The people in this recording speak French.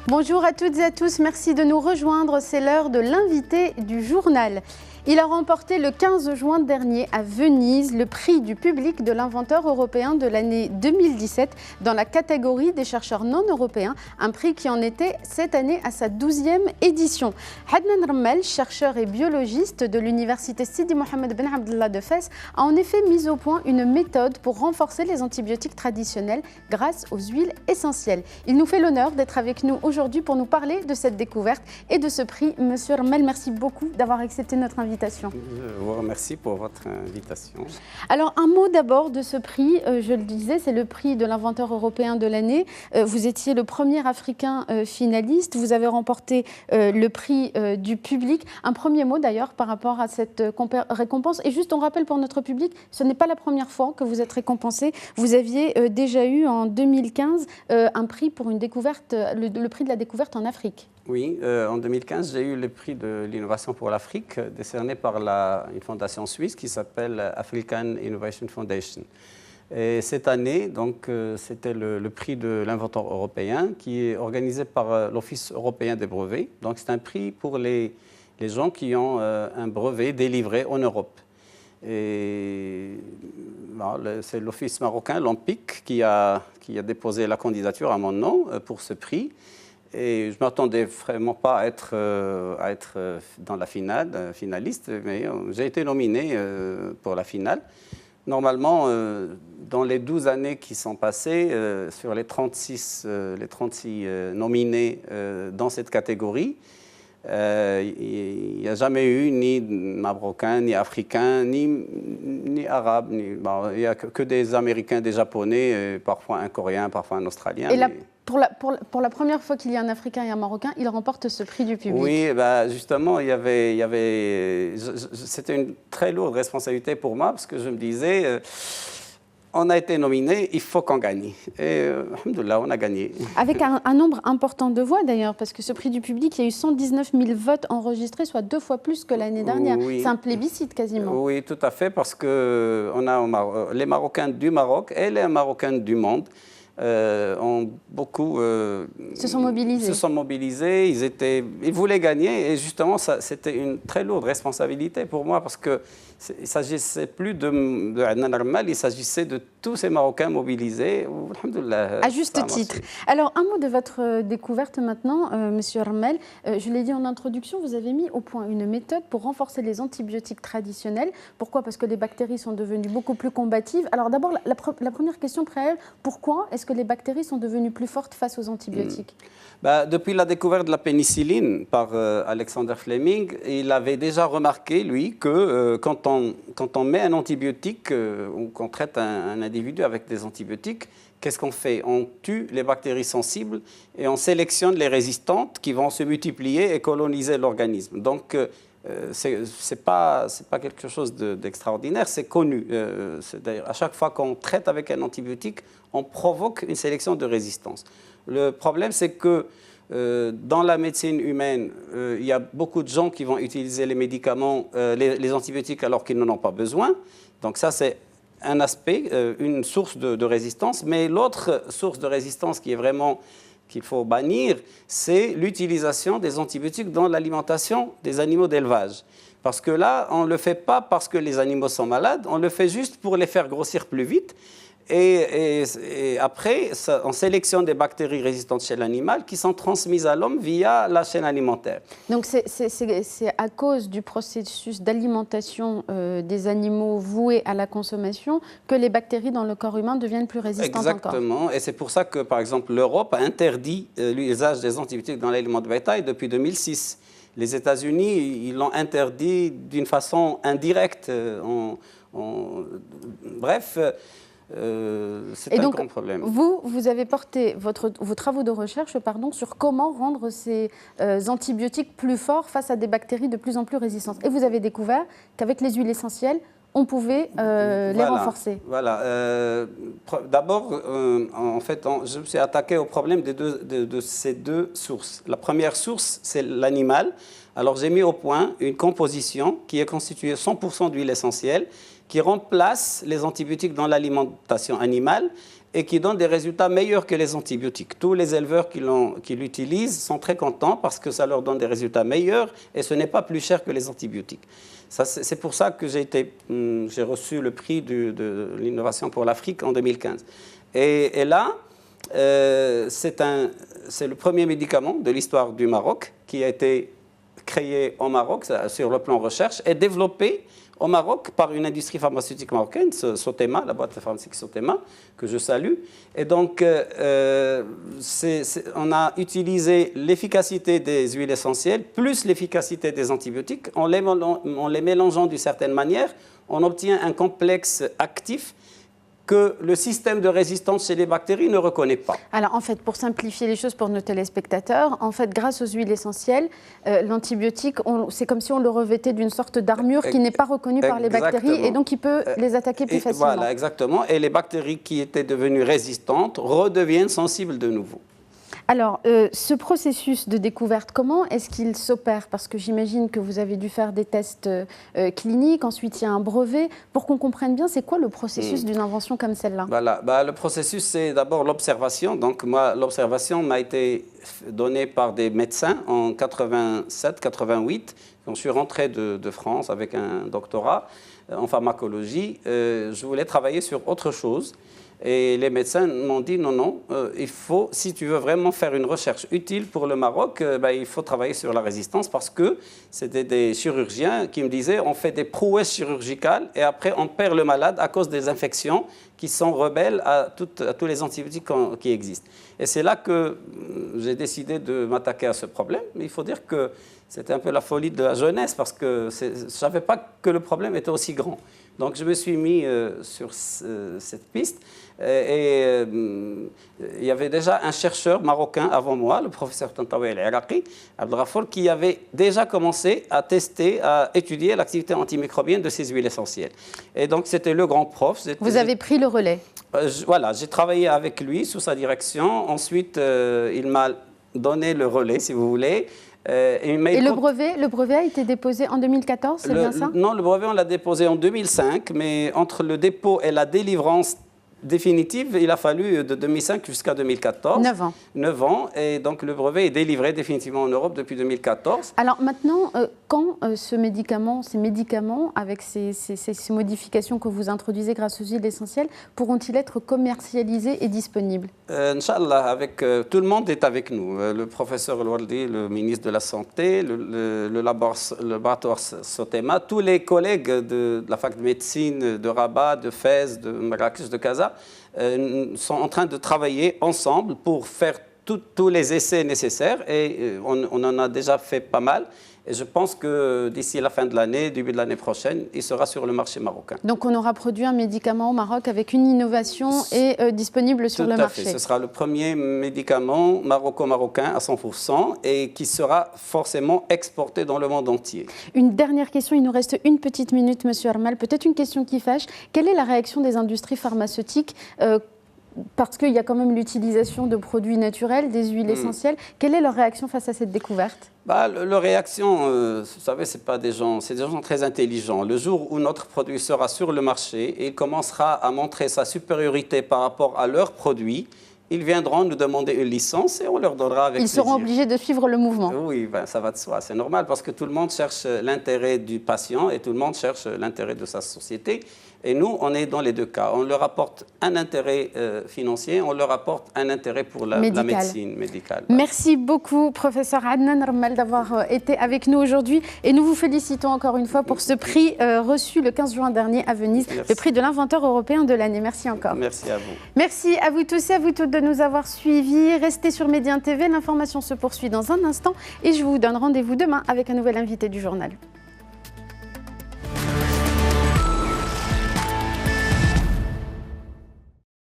Bonjour à toutes et à tous, merci de nous rejoindre. C'est l'heure de l'invité du journal. Il a remporté le 15 juin dernier à Venise le prix du public de l'inventeur européen de l'année 2017 dans la catégorie des chercheurs non européens, un prix qui en était cette année à sa 12e édition. Hadnan Remmel, chercheur et biologiste de l'université Sidi Mohamed Ben Abdallah de Fès, a en effet mis au point une méthode pour renforcer les antibiotiques traditionnels grâce aux huiles essentielles. Il nous fait l'honneur d'être avec nous aujourd'hui pour nous parler de cette découverte et de ce prix. Monsieur Remmel, merci beaucoup d'avoir accepté notre invitation. Je vous remercie pour votre invitation. Alors, un mot d'abord de ce prix. Je le disais, c'est le prix de l'inventeur européen de l'année. Vous étiez le premier Africain finaliste. Vous avez remporté le prix du public. Un premier mot d'ailleurs par rapport à cette récompense. Et juste, on rappelle pour notre public, ce n'est pas la première fois que vous êtes récompensé. Vous aviez déjà eu en 2015 un prix pour une découverte, le prix de la découverte en Afrique. Oui, en 2015, j'ai eu le prix de l'innovation pour l'Afrique, décerné par une fondation suisse qui s'appelle African Innovation Foundation. Et cette année, donc, c'était le prix de l'inventeur européen qui est organisé par l'Office européen des brevets. Donc, c'est un prix pour les gens qui ont un brevet délivré en Europe. Et c'est l'Office marocain, l'OMPIC, qui a déposé la candidature à mon nom pour ce prix. Et je ne m'attendais vraiment pas à être dans la finaliste, mais j'ai été nominé pour la finale. Normalement, dans les 12 années qui sont passées, sur les 36 nominés dans cette catégorie, il n'y a jamais eu ni Marocain, ni Africain, ni Arabe. Il n'y a que des Américains, des Japonais, parfois un Coréen, parfois un Australien. Et pour la première fois qu'il y a un Africain et un Marocain, il remporte ce prix du public. Oui, justement, c'était une très lourde responsabilité pour moi parce que je me disais, on a été nominé, il faut qu'on gagne. Et alhamdoulilah, on a gagné. Avec un nombre important de voix d'ailleurs, parce que ce prix du public, il y a eu 119 000 votes enregistrés, soit 2 fois plus que l'année dernière. Oui. C'est un plébiscite quasiment. Oui, tout à fait, parce que on a les Marocains du Maroc et les Marocains du monde. Ont beaucoup se sont mobilisés. Ils voulaient gagner et justement c'était une très lourde responsabilité pour moi parce que il s'agissait plus de Hadnan Remmel, il s'agissait de tous ces Marocains mobilisés. Alhamdoulilah, à juste titre. Alors un mot de votre découverte maintenant, Monsieur Remmel. Je l'ai dit en introduction, vous avez mis au point une méthode pour renforcer les antibiotiques traditionnels. Pourquoi? Parce que les bactéries sont devenues beaucoup plus combatives. Alors d'abord la première question préalable, pourquoi est-ce que les bactéries sont devenues plus fortes face aux antibiotiques? Depuis la découverte de la pénicilline par Alexander Fleming, il avait déjà remarqué, lui, que quand on met un antibiotique ou qu'on traite un individu avec des antibiotiques, qu'est-ce qu'on fait? On tue les bactéries sensibles et on sélectionne les résistantes qui vont se multiplier et coloniser l'organisme. Donc, c'est pas quelque chose d'extraordinaire, c'est connu. D'ailleurs, à chaque fois qu'on traite avec un antibiotique, on provoque une sélection de résistance. Le problème, c'est que dans la médecine humaine, il y a beaucoup de gens qui vont utiliser les médicaments, les antibiotiques alors qu'ils n'en ont pas besoin. Donc ça, c'est un aspect, une source de résistance. Mais l'autre source de résistance qui est vraiment qu'il faut bannir, c'est l'utilisation des antibiotiques dans l'alimentation des animaux d'élevage. Parce que là, on ne le fait pas parce que les animaux sont malades, on le fait juste pour les faire grossir plus vite. Et après, on sélectionne des bactéries résistantes chez l'animal qui sont transmises à l'homme via la chaîne alimentaire. Donc c'est à cause du processus d'alimentation des animaux voués à la consommation que les bactéries dans le corps humain deviennent plus résistantes encore. Exactement. Et c'est pour ça que, par exemple, l'Europe a interdit l'usage des antibiotiques dans l'aliment de bétail depuis 2006. Les États-Unis, ils l'ont interdit d'une façon indirecte. Bref... c'est un grand problème. Vous avez porté vos travaux de recherche sur comment rendre ces antibiotiques plus forts face à des bactéries de plus en plus résistantes. Et vous avez découvert qu'avec les huiles essentielles, on pouvait les renforcer. Voilà. D'abord, en fait, je me suis attaqué au problème de ces deux sources. La première source, c'est l'animal. Alors, j'ai mis au point une composition qui est constituée 100% d'huile essentielle qui remplace les antibiotiques dans l'alimentation animale et qui donne des résultats meilleurs que les antibiotiques. Tous les éleveurs qui l'utilisent sont très contents parce que ça leur donne des résultats meilleurs et ce n'est pas plus cher que les antibiotiques. C'est pour ça que j'ai reçu le prix de l'innovation pour l'Afrique en 2015. Et là, c'est le premier médicament de l'histoire du Maroc qui a été créé au Maroc sur le plan recherche et développé au Maroc par une industrie pharmaceutique marocaine, Sotema, la boîte pharmaceutique Sotema, que je salue. Et donc, on a utilisé l'efficacité des huiles essentielles plus l'efficacité des antibiotiques. En les mélangeant d'une certaine manière, on obtient un complexe actif que le système de résistance chez les bactéries ne reconnaît pas. Alors en fait, pour simplifier les choses pour nos téléspectateurs, en fait, grâce aux huiles essentielles, l'antibiotique, c'est comme si on le revêtait d'une sorte d'armure qui n'est pas reconnue par les bactéries et donc il peut les attaquer plus facilement. Voilà, exactement. Et les bactéries qui étaient devenues résistantes redeviennent sensibles de nouveau. Alors, ce processus de découverte, comment est-ce qu'il s'opère? Parce que j'imagine que vous avez dû faire des tests cliniques, ensuite il y a un brevet. Pour qu'on comprenne bien, c'est quoi le processus d'une invention comme celle-là? Voilà. Le processus, c'est d'abord l'observation. Donc, moi, l'observation m'a été donnée par des médecins en 87-88, quand je suis rentré de France avec un doctorat en pharmacologie. Je voulais travailler sur autre chose. Et les médecins m'ont dit non, il faut, si tu veux vraiment faire une recherche utile pour le Maroc, il faut travailler sur la résistance parce que c'était des chirurgiens qui me disaient on fait des prouesses chirurgicales et après on perd le malade à cause des infections qui sont rebelles à tous les antibiotiques qui existent. Et c'est là que j'ai décidé de m'attaquer à ce problème. Mais il faut dire que c'était un peu la folie de la jeunesse parce que je ne savais pas que le problème était aussi grand. Donc je me suis mis sur cette piste et il y avait déjà un chercheur marocain avant moi, le professeur Tantawi El-Iraqi, Abdelghafour, qui avait déjà commencé à tester, à étudier l'activité antimicrobienne de ces huiles essentielles. Et donc c'était le grand prof. Vous avez pris le relais? Voilà, j'ai travaillé avec lui sous sa direction. Ensuite, il m'a donné le relais, si vous voulez. Et le brevet a été déposé en 2014, c'est bien ça? Non, le brevet, on l'a déposé en 2005, mais entre le dépôt et la délivrance définitive, il a fallu de 2005 jusqu'à 2014. 9 ans. 9 ans, et donc le brevet est délivré définitivement en Europe depuis 2014. Alors maintenant, quand ces médicaments, avec ces modifications que vous introduisez grâce aux huiles essentielles, pourront-ils être commercialisés et disponibles? Inch'Allah, tout le monde est avec nous. Le professeur El-Wardi, le ministre de la Santé, le laboratoire Sotema, tous les collègues de la fac de médecine de Rabat, de Fès, de Marrakech, de Casa, sont en train de travailler ensemble pour faire tous les essais nécessaires et on en a déjà fait pas mal. Et je pense que d'ici la fin de l'année, début de l'année prochaine, il sera sur le marché marocain. Donc on aura produit un médicament au Maroc avec une innovation et disponible sur le marché. Tout à fait. Ce sera le premier médicament maroco-marocain à 100% et qui sera forcément exporté dans le monde entier. Une dernière question, il nous reste une petite minute, Monsieur Armal. Peut-être une question qui fâche. Quelle est la réaction des industries pharmaceutiques parce qu'il y a quand même l'utilisation de produits naturels, des huiles essentielles. Quelle est leur réaction face à cette découverte? Leur réaction, vous savez, c'est des gens très intelligents. Le jour où notre produit sera sur le marché et il commencera à montrer sa supériorité par rapport à leurs produits, ils viendront nous demander une licence et on leur donnera avec plaisir. Ils seront obligés de suivre le mouvement. Oui, ça va de soi. C'est normal parce que tout le monde cherche l'intérêt du patient et tout le monde cherche l'intérêt de sa société. Et nous, on est dans les deux cas. On leur apporte un intérêt financier, on leur apporte un intérêt pour la médecine médicale. Merci beaucoup, professeur Adnan Rmal, d'avoir été avec nous aujourd'hui. Et nous vous félicitons encore une fois pour ce prix reçu le 15 juin dernier à Venise, le prix de l'inventeur européen de l'année. Merci encore. Merci à vous. Merci à vous tous et à vous toutes de nous avoir suivis. Restez sur Médien TV, l'information se poursuit dans un instant et je vous donne rendez-vous demain avec un nouvel invité du journal.